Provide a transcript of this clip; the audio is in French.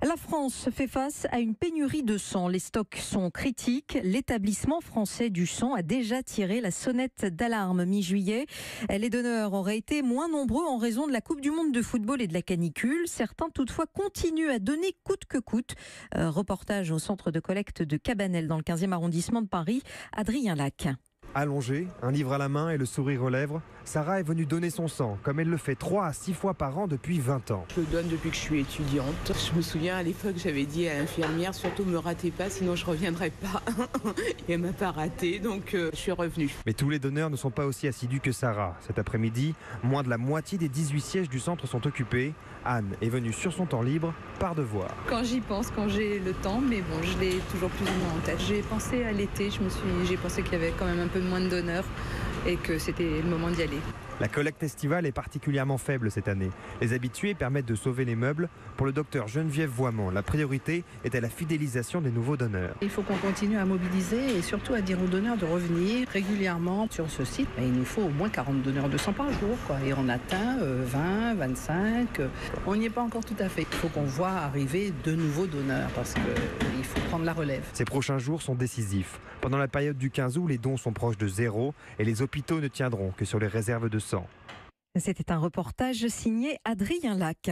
La France fait face à une pénurie de sang. Les stocks sont critiques. L'établissement français du sang a déjà tiré la sonnette d'alarme mi-juillet. Les donneurs auraient été moins nombreux en raison de la Coupe du monde de football et de la canicule. Certains toutefois continuent à donner coûte que coûte. Reportage au centre de collecte de Cabanel dans le 15e arrondissement de Paris. Adrien Lac. Allongée, un livre à la main et le sourire aux lèvres, Sarah est venue donner son sang, comme elle le fait 3 à 6 fois par an depuis 20 ans. Je le donne depuis que je suis étudiante. Je me souviens à l'époque, j'avais dit à l'infirmière, surtout me ratez pas, sinon je reviendrai pas. Et elle m'a pas raté, donc je suis revenue. Mais tous les donneurs ne sont pas aussi assidus que Sarah. Cet après-midi, moins de la moitié des 18 sièges du centre sont occupés. Anne est venue sur son temps libre par devoir. Quand j'y pense, quand j'ai le temps, mais bon, je l'ai toujours plus ou moins en tête. J'ai pensé à l'été, j'ai pensé qu'il y avait quand même un peu moins de donneurs et que c'était le moment d'y aller. La collecte estivale est particulièrement faible cette année. Les habitués permettent de sauver les meubles. Pour le docteur Geneviève Voimant, la priorité est à la fidélisation des nouveaux donneurs. Il faut qu'on continue à mobiliser et surtout à dire aux donneurs de revenir régulièrement sur ce site. Il nous faut au moins 40 donneurs de sang par jour, et on atteint 20, 25. On n'y est pas encore tout à fait. Il faut qu'on voit arriver de nouveaux donneurs parce qu'il faut prendre la relève. Ces prochains jours sont décisifs. Pendant la période du 15 août, les dons sont proches de zéro et les hôpitaux ne tiendront que sur les réserves de sang. C'était un reportage signé Adrien Lac.